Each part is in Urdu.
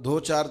2-4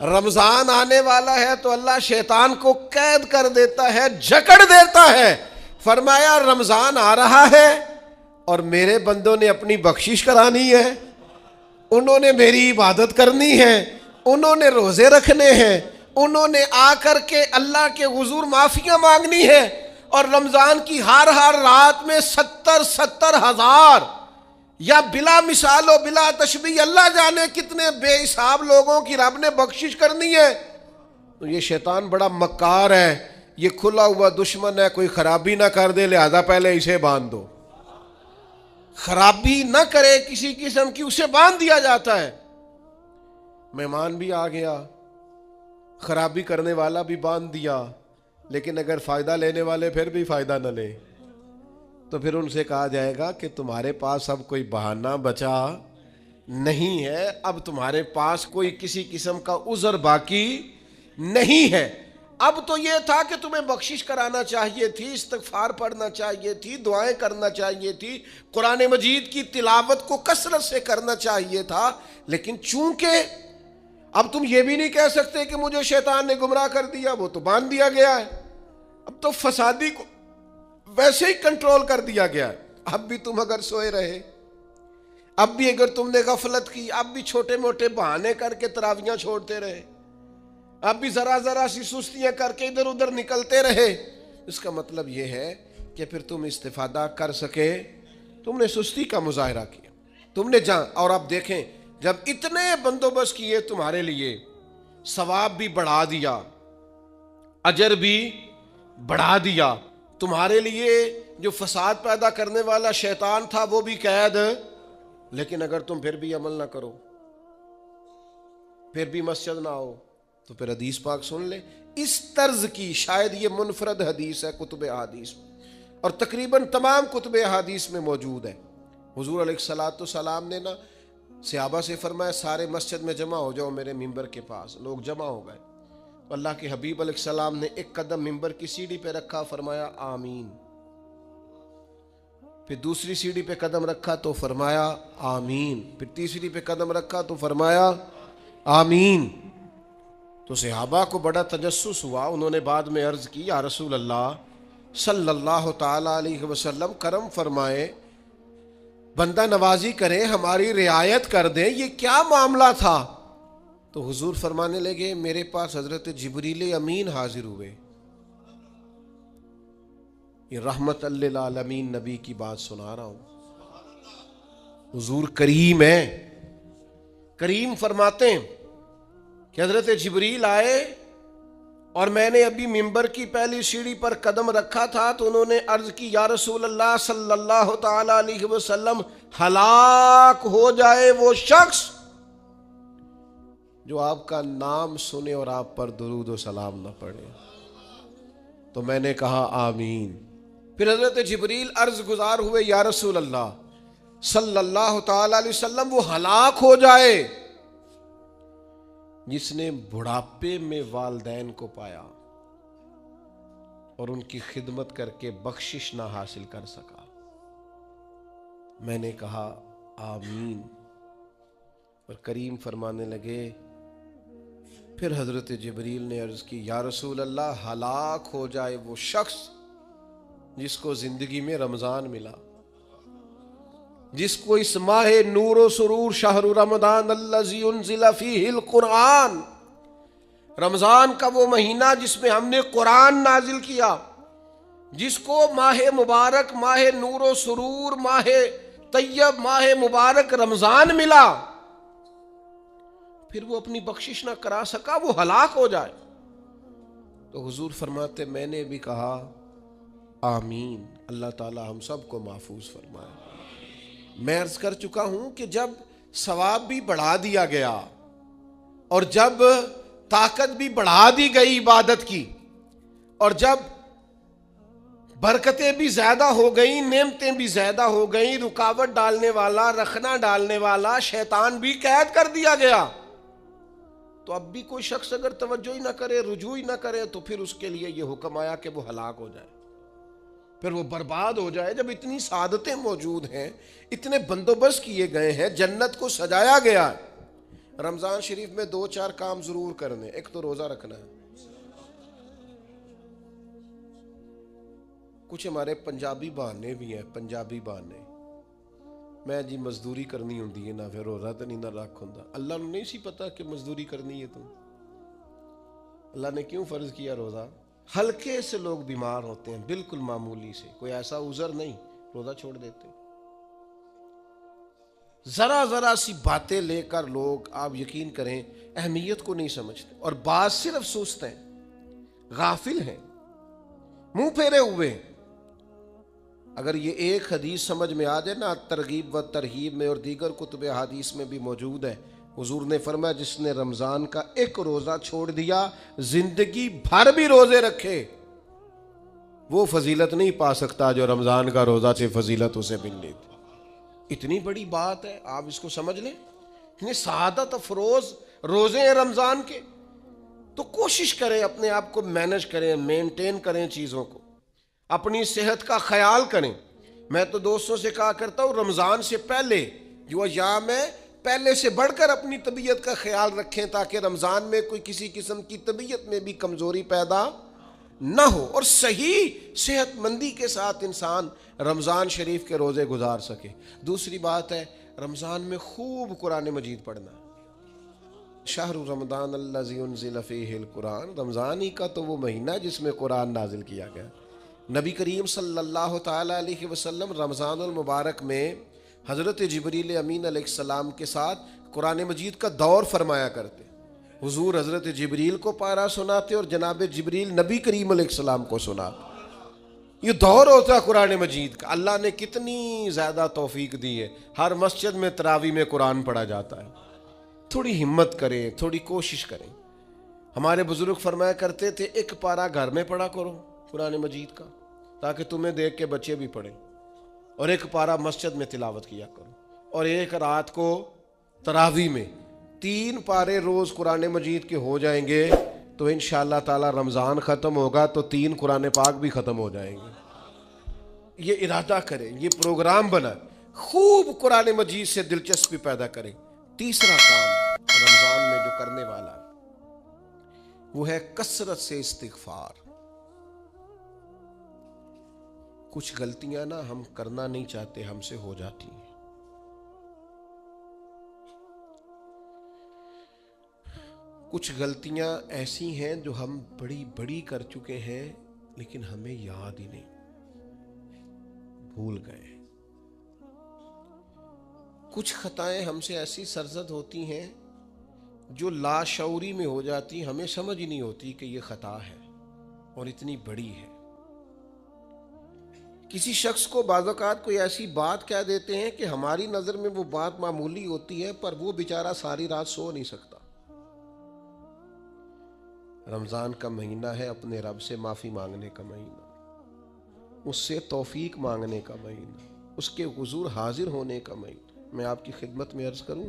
رمضان آنے والا ہے تو اللہ شیطان کو قید کر دیتا ہے، جکڑ دیتا ہے. فرمایا رمضان آ رہا ہے اور میرے بندوں نے اپنی بخشش کرانی ہے، انہوں نے میری عبادت کرنی ہے، انہوں نے روزے رکھنے ہیں، انہوں نے آ کر کے اللہ کے حضور معافیاں مانگنی ہے. اور رمضان کی ہر رات میں 70 ہزار یا بلا مثال و بلا تشبیہ اللہ جانے کتنے بے حساب لوگوں کی رب نے بخشش کرنی ہے. تو یہ شیطان بڑا مکار ہے، یہ کھلا ہوا دشمن ہے، کوئی خرابی نہ کر دے لہذا پہلے اسے باندھ دو. خرابی نہ کرے کسی قسم کی، اسے باندھ دیا جاتا ہے. مہمان بھی آ گیا، خرابی کرنے والا بھی باندھ دیا، لیکن اگر فائدہ لینے والے پھر بھی فائدہ نہ لے تو پھر ان سے کہا جائے گا کہ تمہارے پاس اب کوئی بہانہ بچا نہیں ہے، اب تمہارے پاس کوئی کسی قسم کا عذر باقی نہیں ہے. اب تو یہ تھا کہ تمہیں بخشش کرانا چاہیے تھی، استغفار پڑھنا چاہیے تھی، دعائیں کرنا چاہیے تھی، قرآن مجید کی تلاوت کو کثرت سے کرنا چاہیے تھا. لیکن چونکہ اب تم یہ بھی نہیں کہہ سکتے کہ مجھے شیطان نے گمراہ کر دیا، وہ تو باندھ دیا گیا ہے. اب تو فسادی کو ویسے ہی کنٹرول کر دیا گیا ہے. اب بھی تم اگر سوئے رہے، اب بھی اگر تم نے غفلت کی، اب بھی چھوٹے موٹے بہانے کر کے تراویاں چھوڑتے رہے، اب بھی ذرا سی سستیاں کر کے ادھر ادھر نکلتے رہے، اس کا مطلب یہ ہے کہ پھر تم استفادہ کر سکے. تم نے سستی کا مظاہرہ کیا، تم نے اور اب دیکھیں جب اتنے بندوبست کیے تمہارے لیے، ثواب بھی بڑھا دیا، اجر بھی بڑھا دیا، تمہارے لیے جو فساد پیدا کرنے والا شیطان تھا وہ بھی قید. لیکن اگر تم پھر بھی عمل نہ کرو، پھر بھی مسجد نہ آؤ، تو پھر حدیث پاک سن لے. اس طرز کی شاید یہ منفرد حدیث ہے کتب احادیث میں، اور تقریباً تمام کتب احادیث میں موجود ہے. حضور علیہ الصلوۃ والسلام نے نا صحابہ سے فرمایا سارے مسجد میں جمع ہو جاؤ میرے ممبر کے پاس. لوگ جمع ہو گئے. اللہ کے حبیب علیہ السلام نے ایک قدم ممبر کی سیڑھی پہ رکھا، فرمایا آمین. پھر دوسری سیڑھی پہ قدم رکھا تو فرمایا آمین. پھر تیسری پہ قدم رکھا تو فرمایا آمین. تو صحابہ کو بڑا تجسس ہوا. انہوں نے بعد میں عرض کی یا رسول اللہ صلی اللہ تعالی علیہ وسلم کرم فرمائے، بندہ نوازی کریں، ہماری رعایت کر دیں، یہ کیا معاملہ تھا؟ تو حضور فرمانے لگے میرے پاس حضرت جبریل امین حاضر ہوئے. یہ رحمت للعالمین نبی کی بات سنا رہا ہوں. حضور کریم ہے. کریم فرماتے ہیں کہ حضرت جبریل آئے اور میں نے ابھی ممبر کی پہلی سیڑھی پر قدم رکھا تھا تو انہوں نے عرض کی یا رسول اللہ صلی اللہ تعالی علیہ وسلم، ہلاک ہو جائے وہ شخص جو آپ کا نام سنے اور آپ پر درود و سلام نہ پڑھے. تو میں نے کہا آمین. پھر حضرت جبریل عرض گزار ہوئے یا رسول اللہ صلی اللہ تعالی علیہ وسلم، وہ ہلاک ہو جائے جس نے بڑھاپے میں والدین کو پایا اور ان کی خدمت کر کے بخشش نہ حاصل کر سکا. میں نے کہا آمین. اور کریم فرمانے لگے پھر حضرت جبریل نے عرض کی یا رسول اللہ ہلاک ہو جائے وہ شخص جس کو زندگی میں رمضان ملا، جس کو اس ماہ نور و سرور شہر رمضان الذی انزل فیہ القرآن، رمضان کا وہ مہینہ جس میں ہم نے قرآن نازل کیا، جس کو ماہ مبارک، ماہ نور و سرور، ماہ طیب، ماہ مبارک رمضان ملا، پھر وہ اپنی بخشش نہ کرا سکا، وہ ہلاک ہو جائے. تو حضور فرماتے میں نے بھی کہا آمین. اللہ تعالی ہم سب کو محفوظ فرمائے. میں عرض کر چکا ہوں کہ جب ثواب بھی بڑھا دیا گیا اور جب طاقت بھی بڑھا دی گئی عبادت کی، اور جب برکتیں بھی زیادہ ہو گئیں، نعمتیں بھی زیادہ ہو گئیں، رکاوٹ ڈالنے والا، رخنا ڈالنے والا شیطان بھی قید کر دیا گیا، تو اب بھی کوئی شخص اگر توجہ ہی نہ کرے، رجوع ہی نہ کرے، تو پھر اس کے لیے یہ حکم آیا کہ وہ ہلاک ہو جائے، پھر وہ برباد ہو جائے. جب اتنی سعادتیں موجود ہیں، اتنے بندوبست کیے گئے ہیں، جنت کو سجایا گیا ہے، رمضان شریف میں 2-4 کام ضرور کرنے. ایک تو روزہ رکھنا ہے. کچھ ہمارے پنجابی بہانے بھی ہیں, پنجابی بہانے. میں جی مزدوری کرنی ہوندی ہے نا, پھر روزہ تو نہیں نہ رکھ ہوندا. اللہ نے نہیں سی پتا کہ مزدوری کرنی ہے. تو اللہ نے کیوں فرض کیا روزہ؟ ہلکے سے لوگ بیمار ہوتے ہیں, بالکل معمولی سے, کوئی ایسا عذر نہیں, روزہ چھوڑ دیتے. ذرا سی باتیں لے کر لوگ, آپ یقین کریں, اہمیت کو نہیں سمجھتے, اور بعض صرف سست ہیں, غافل ہیں, منہ پھیرے ہوئے. اگر یہ ایک حدیث سمجھ میں آ جائے نا, ترغیب و ترہیب میں اور دیگر کتب حدیث میں بھی موجود ہے, حضور نے فرمایا جس نے رمضان کا ایک روزہ چھوڑ دیا, زندگی بھر بھی روزے رکھے, وہ فضیلت نہیں پا سکتا جو رمضان کا روزہ سے فضیلت اسے ملنی تھی. اتنی بڑی بات ہے, آپ اس کو سمجھ لیں. اتنے سعادت افروز روزے ہیں رمضان کے. تو کوشش کریں, اپنے آپ کو مینج کریں, مینٹین کریں چیزوں کو, اپنی صحت کا خیال کریں. میں تو دوستوں سے کہا کرتا ہوں, رمضان سے پہلے جو ایام ہے, پہلے سے بڑھ کر اپنی طبیعت کا خیال رکھیں, تاکہ رمضان میں کوئی کسی قسم کی طبیعت میں بھی کمزوری پیدا نہ ہو, اور صحیح صحت مندی کے ساتھ انسان رمضان شریف کے روزے گزار سکے. دوسری بات ہے, رمضان میں خوب قرآن مجید پڑھنا. شہر رمضان الذی انزل فیہ القرآن, رمضان ہی کا تو وہ مہینہ جس میں قرآن نازل کیا گیا. نبی کریم صلی اللہ تعالی علیہ وسلم رمضان المبارک میں حضرت جبریل امین علیہ السلام کے ساتھ قرآن مجید کا دور فرمایا کرتے. حضور حضرت جبریل کو پارہ سناتے اور جناب جبریل نبی کریم علیہ السلام کو سناتے. یہ دور ہوتا ہے قرآن مجید کا. اللہ نے کتنی زیادہ توفیق دی ہے, ہر مسجد میں تراویح میں قرآن پڑھا جاتا ہے. تھوڑی ہمت کریں, تھوڑی کوشش کریں. ہمارے بزرگ فرمایا کرتے تھے, ایک پارہ گھر میں پڑھا کرو قرآن مجید کا, تاکہ تمہیں دیکھ کے بچے بھی پڑھیں, اور ایک پارہ مسجد میں تلاوت کیا کرو, اور ایک رات کو تراویح میں 3 پارے روز قرآن مجید کے ہو جائیں گے, تو انشاءاللہ تعالی رمضان ختم ہوگا تو 3 قرآن پاک بھی ختم ہو جائیں گے. یہ ارادہ کریں, یہ پروگرام بنا, خوب قرآن مجید سے دلچسپی پیدا کریں. تیسرا کام رمضان میں جو کرنے والا وہ ہے کثرت سے استغفار. کچھ غلطیاں نا ہم کرنا نہیں چاہتے, ہم سے ہو جاتی ہیں. کچھ غلطیاں ایسی ہیں جو ہم بڑی بڑی کر چکے ہیں, لیکن ہمیں یاد ہی نہیں, بھول گئے. کچھ خطائیں ہم سے ایسی سرزد ہوتی ہیں جو لاشعوری میں ہو جاتی, ہمیں سمجھ ہی نہیں ہوتی کہ یہ خطا ہے اور اتنی بڑی ہے. کسی شخص کو بعض اوقات کوئی ایسی بات کہہ دیتے ہیں کہ ہماری نظر میں وہ بات معمولی ہوتی ہے, پر وہ بیچارہ ساری رات سو نہیں سکتا. رمضان کا مہینہ ہے اپنے رب سے معافی مانگنے کا مہینہ, اس سے توفیق مانگنے کا مہینہ, اس کے حضور حاضر ہونے کا مہینہ. میں آپ کی خدمت میں عرض کروں,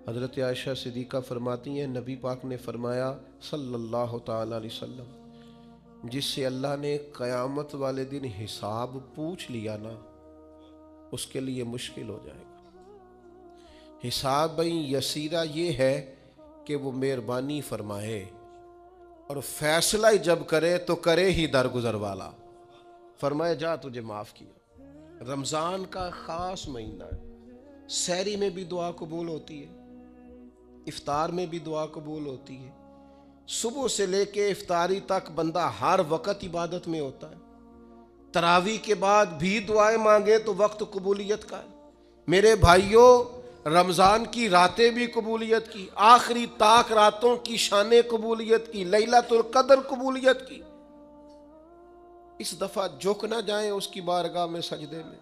حضرت عائشہ صدیقہ فرماتی ہیں, نبی پاک نے فرمایا صلی اللہ تعالی علیہ وسلم, جس سے اللہ نے قیامت والے دن حساب پوچھ لیا نا, اس کے لیے مشکل ہو جائے گا. حساب یسیرہ یہ ہے کہ وہ مہربانی فرمائے, اور فیصلہ جب کرے تو کرے ہی درگزر والا, فرمائے جا تجھے معاف کیا. رمضان کا خاص مہینہ ہے, سحری میں بھی دعا قبول ہوتی ہے, افطار میں بھی دعا قبول ہوتی ہے, صبح سے لے کے افطاری تک بندہ ہر وقت عبادت میں ہوتا ہے. تراویح کے بعد بھی دعائیں مانگے تو وقت قبولیت کا ہے. میرے بھائیوں, رمضان کی راتیں بھی قبولیت کی, آخری طاق راتوں کی شان قبولیت کی, لیلۃ القدر قبولیت کی. اس دفعہ جھک نہ جائیں اس کی بارگاہ میں سجدے میں,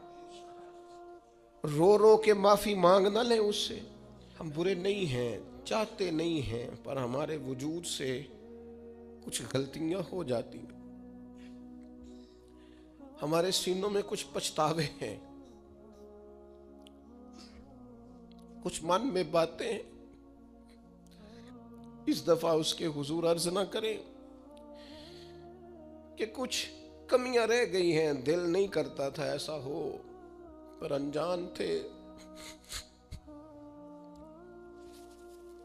رو رو کے معافی مانگ نہ لیں اس سے. ہم برے نہیں ہیں, چاہتے نہیں ہیں, پر ہمارے وجود سے کچھ غلطیاں ہو جاتی ہیں. ہمارے سینوں میں کچھ پچھتاوے ہیں, کچھ من میں باتیں. اس دفعہ اس کے حضور عرض نہ کریں کہ کچھ کمیاں رہ گئی ہیں, دل نہیں کرتا تھا ایسا ہو, پر انجان تھے.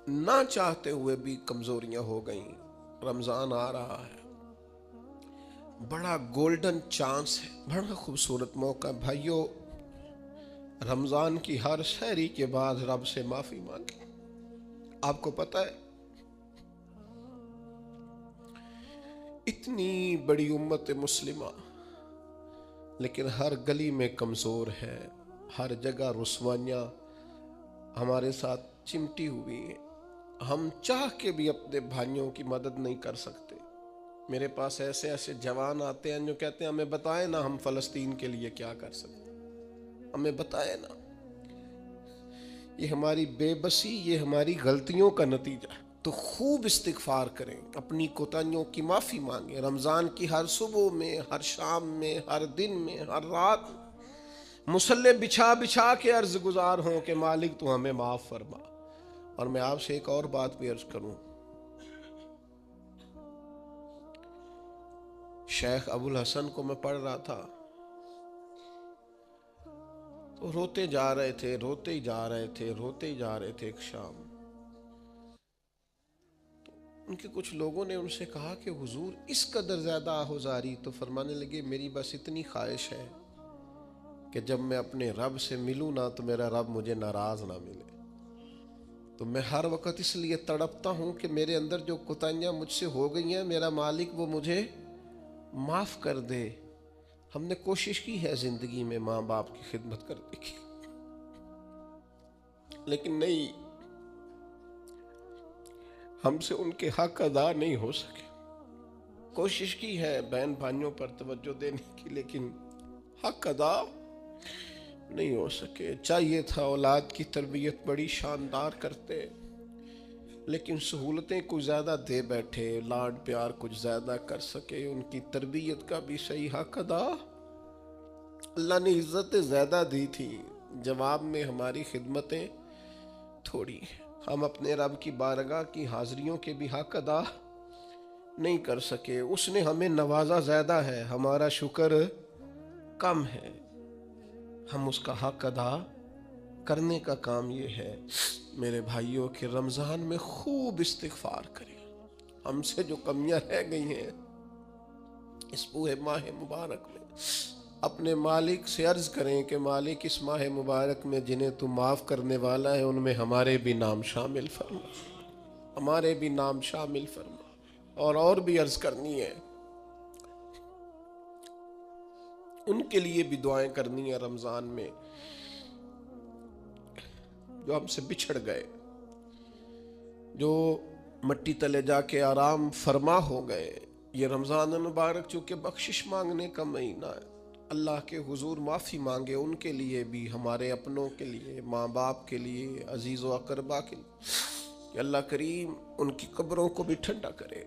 نہ چاہتے ہوئے بھی کمزوریاں ہو گئیں. رمضان آ رہا ہے, بڑا گولڈن چانس ہے, بڑا خوبصورت موقع. بھائیو, رمضان کی ہر سحری کے بعد رب سے معافی مانگیں. آپ کو پتہ ہے اتنی بڑی امت مسلمہ لیکن ہر گلی میں کمزور ہے, ہر جگہ رسوائیاں ہمارے ساتھ چمٹی ہوئی ہیں. ہم چاہ کے بھی اپنے بھائیوں کی مدد نہیں کر سکتے. میرے پاس ایسے ایسے جوان آتے ہیں جو کہتے ہیں ہمیں بتائیں نا ہم فلسطین کے لیے کیا کر سکتے, ہمیں بتائیں نا. یہ ہماری بے بسی, یہ ہماری غلطیوں کا نتیجہ ہے. تو خوب استغفار کریں, اپنی کوتاہیوں کی معافی مانگیں. رمضان کی ہر صبح میں, ہر شام میں, ہر دن میں, ہر رات مصلی بچھا بچھا کے عرض گزار ہوں کہ مالک تو ہمیں معاف فرما. اور میں آپ سے ایک اور بات بھی عرض کروں, شیخ ابو الحسن کو میں پڑھ رہا تھا تو روتے جا رہے تھے, روتے ہی جا رہے تھے, روتے ہی جا رہے تھے. ایک شام ان کے کچھ لوگوں نے ان سے کہا کہ حضور اس قدر زیادہ آہوزاری, تو فرمانے لگے میری بس اتنی خواہش ہے کہ جب میں اپنے رب سے ملوں نا تو میرا رب مجھے ناراض نہ ملے. تو میں ہر وقت اس لیے تڑپتا ہوں کہ میرے اندر جو کوتاہیاں مجھ سے ہو گئی ہیں, میرا مالک وہ مجھے معاف کر دے. ہم نے کوشش کی ہے زندگی میں ماں باپ کی خدمت کرنے کی, لیکن نہیں, ہم سے ان کے حق ادا نہیں ہو سکے. کوشش کی ہے بہن بھائیوں پر توجہ دینے کی, لیکن حق ادا نہیں ہو سکے. چاہیے تھا اولاد کی تربیت بڑی شاندار کرتے, لیکن سہولتیں کچھ زیادہ دے بیٹھے, لاڈ پیار کچھ زیادہ کر سکے. ان کی تربیت کا بھی صحیح حق ادا, اللہ نے عزتیں زیادہ دی تھی, جواب میں ہماری خدمتیں تھوڑی. ہم اپنے رب کی بارگاہ کی حاضریوں کے بھی حق ادا نہیں کر سکے. اس نے ہمیں نوازا زیادہ ہے, ہمارا شکر کم ہے. ہم اس کا حق ادا کرنے کا کام یہ ہے میرے بھائیوں کہ رمضان میں خوب استغفار کریں. ہم سے جو کمیاں رہ گئی ہیں اس پورے ماہ مبارک میں, اپنے مالک سے عرض کریں کہ مالک اس ماہ مبارک میں جنہیں تو معاف کرنے والا ہے ان میں ہمارے بھی نام شامل فرما, ہمارے بھی نام شامل فرما. اور بھی عرض کرنی ہے, ان کے لیے بھی دعائیں کرنی ہے رمضان میں جو ہم سے بچھڑ گئے, جو مٹی تلے جا کے آرام فرما ہو گئے. یہ رمضان المبارک چونکہ بخشش مانگنے کا مہینہ ہے, اللہ کے حضور معافی مانگے ان کے لیے بھی, ہمارے اپنوں کے لیے, ماں باپ کے لیے, عزیز و اقربا کے لیے, کہ اللہ کریم ان کی قبروں کو بھی ٹھنڈا کرے,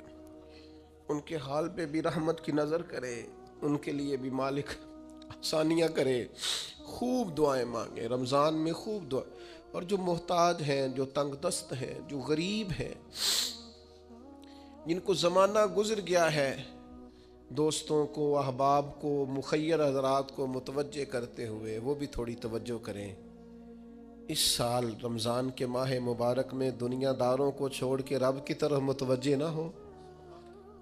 ان کے حال پہ بھی رحمت کی نظر کرے, ان کے لیے بھی مالک آسانیاں کرے. خوب دعائیں مانگے رمضان میں, خوب دعائیں. اور جو محتاج ہیں, جو تنگ دست ہیں, جو غریب ہیں, جن کو زمانہ گزر گیا ہے, دوستوں کو, احباب کو, مخیر حضرات کو متوجہ کرتے ہوئے وہ بھی تھوڑی توجہ کریں. اس سال رمضان کے ماہ مبارک میں دنیا داروں کو چھوڑ کے رب کی طرف متوجہ نہ ہو,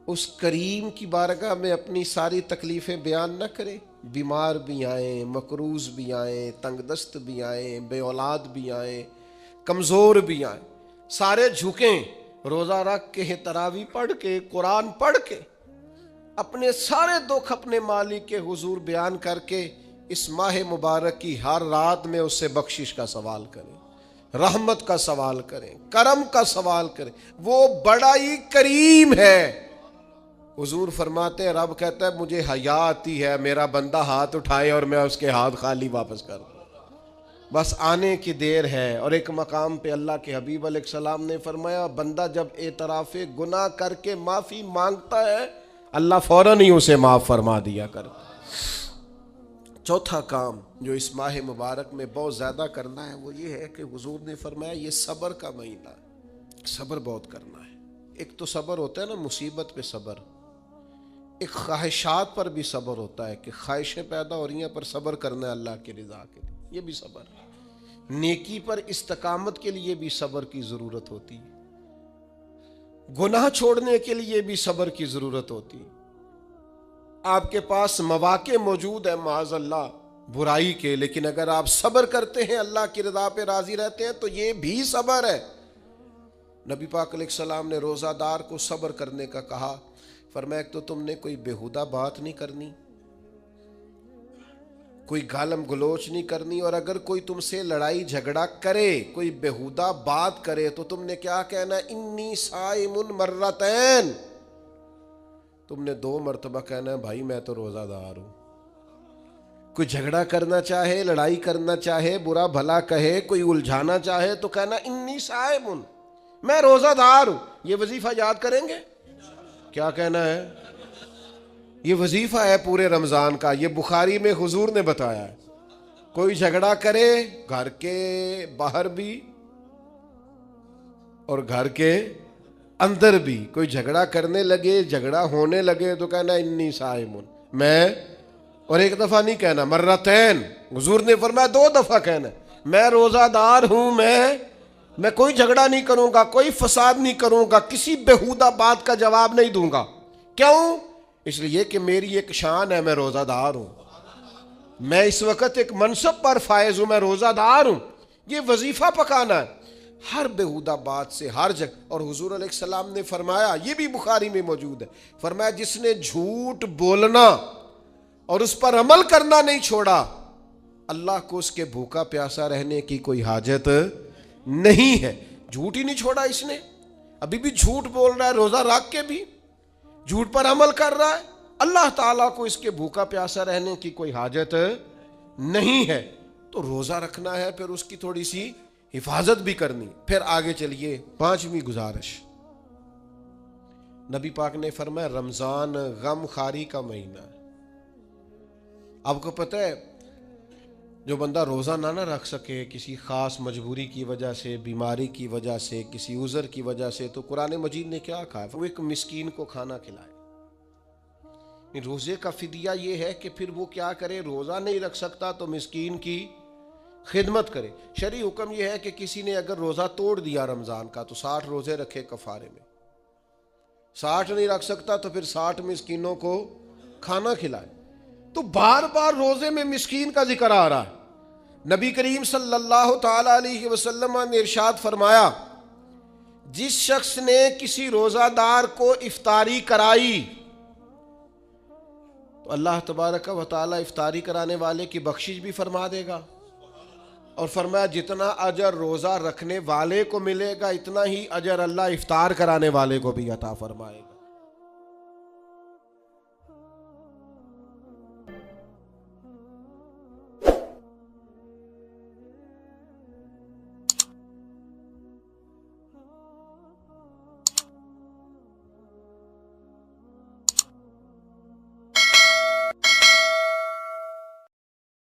اس کریم کی بارگاہ میں اپنی ساری تکلیفیں بیان نہ کریں. بیمار بھی آئیں, مقروض بھی آئیں, تنگ دست بھی آئیں, بے اولاد بھی آئیں, کمزور بھی آئیں, سارے جھکیں, روزہ رکھ کے, تراویح پڑھ کے, قرآن پڑھ کے, اپنے سارے دکھ اپنے مالک کے حضور بیان کر کے اس ماہ مبارک کی ہر رات میں اس سے بخشش کا سوال کریں, رحمت کا سوال کریں, کرم کا سوال کریں. وہ بڑا ہی کریم ہے. حضور فرماتے ہیں, رب کہتا ہے مجھے حیا آتی ہے میرا بندہ ہاتھ اٹھائے اور میں اس کے ہاتھ خالی واپس کر دوں, بس آنے کی دیر ہے. اور ایک مقام پہ اللہ کے حبیب علیہ السلام نے فرمایا, بندہ جب اعتراف گناہ کر کے معافی مانگتا ہے اللہ فوراً ہی اسے معاف فرما دیا کرتا. چوتھا کام جو اس ماہ مبارک میں بہت زیادہ کرنا ہے وہ یہ ہے کہ حضور نے فرمایا یہ صبر کا مہینہ ہے, صبر بہت کرنا ہے. ایک تو صبر ہوتا ہے نا مصیبت پہ صبر, ایک خواہشات پر بھی صبر ہوتا ہے کہ خواہشیں پیدا ہو رہی ہیں پر صبر کرنا ہے اللہ کی رضا کے لیے, یہ بھی صبر ہے. نیکی پر استقامت کے لیے بھی صبر کی ضرورت ہوتی ہے، گناہ چھوڑنے کے لیے بھی صبر کی ضرورت ہوتی ہے۔ آپ کے پاس مواقع موجود ہیں معاذ اللہ برائی کے، لیکن اگر آپ صبر کرتے ہیں، اللہ کی رضا پہ راضی رہتے ہیں، تو یہ بھی صبر ہے۔ نبی پاک علیہ السلام نے روزہ دار کو صبر کرنے کا کہا، فرمایا ایک تو تم نے کوئی بےہودہ بات نہیں کرنی، کوئی گالم گلوچ نہیں کرنی، اور اگر کوئی تم سے لڑائی جھگڑا کرے، کوئی بےہودہ بات کرے، تو تم نے کیا کہنا؟ انی صائم مرتین، تم نے 2 مرتبہ کہنا ہے بھائی میں تو روزہ دار ہوں۔ کوئی جھگڑا کرنا چاہے، لڑائی کرنا چاہے، برا بھلا کہے، کوئی الجھانا چاہے، تو کہنا انی صائم، میں روزہ دار ہوں۔ یہ وظیفہ یاد کریں گے؟ کیا کہنا ہے؟ یہ وظیفہ ہے پورے رمضان کا، یہ بخاری میں حضور نے بتایا ہے۔ کوئی جھگڑا کرے، گھر کے باہر بھی اور گھر کے اندر بھی، کوئی جھگڑا کرنے لگے، جھگڑا ہونے لگے، تو کہنا انی صائم، میں، اور 1 دفعہ نہیں کہنا، مرتین، حضور نے فرمایا 2 دفعہ کہنا، میں روزہ دار ہوں، میں کوئی جھگڑا نہیں کروں گا، کوئی فساد نہیں کروں گا، کسی بےہودہ بات کا جواب نہیں دوں گا۔ کیوں؟ اس لیے کہ میری ایک شان ہے، میں روزہ دار ہوں، میں اس وقت ایک منصب پر فائز ہوں، میں روزہ دار ہوں۔ یہ وظیفہ پکانا ہے ہر بےہودہ بات سے، ہر جگہ۔ اور حضور علیہ السلام نے فرمایا، یہ بھی بخاری میں موجود ہے، فرمایا جس نے جھوٹ بولنا اور اس پر عمل کرنا نہیں چھوڑا، اللہ کو اس کے بھوکا پیاسا رہنے کی کوئی حاجت نہیں ہے۔ جھوٹ ہی نہیں چھوڑا اس نے، ابھی بھی جھوٹ بول رہا ہے، روزہ رکھ کے بھی جھوٹ پر عمل کر رہا ہے، اللہ تعالیٰ کو اس کے بھوکا پیاسا رہنے کی کوئی حاجت نہیں ہے۔ تو روزہ رکھنا ہے، پھر اس کی تھوڑی سی حفاظت بھی کرنی۔ پھر آگے چلیے، 5ویں گزارش، نبی پاک نے فرمایا رمضان غم خاری کا مہینہ ہے۔ آپ کو پتہ ہے جو بندہ روزہ نہ رکھ سکے کسی خاص مجبوری کی وجہ سے، بیماری کی وجہ سے، کسی عذر کی وجہ سے، تو قرآن مجید نے کیا کہا؟ وہ ایک مسکین کو کھانا کھلائے۔ روزے کا فدیہ یہ ہے کہ پھر وہ کیا کرے؟ روزہ نہیں رکھ سکتا تو مسکین کی خدمت کرے۔ شرعی حکم یہ ہے کہ کسی نے اگر روزہ توڑ دیا رمضان کا تو 60 روزے رکھے کفارے میں، 60 نہیں رکھ سکتا تو پھر 60 مسکینوں کو کھانا کھلائے۔ تو بار بار روزے میں مسکین کا ذکر آ رہا ہے۔ نبی کریم صلی اللہ تعالی علیہ وسلم نے ارشاد فرمایا، جس شخص نے کسی روزہ دار کو افطاری کرائی تو اللہ تبارک و تعالی افطاری کرانے والے کی بخشش بھی فرما دے گا، اور فرمایا جتنا اجر روزہ رکھنے والے کو ملے گا اتنا ہی اجر اللہ افطار کرانے والے کو بھی عطا فرمائے گا۔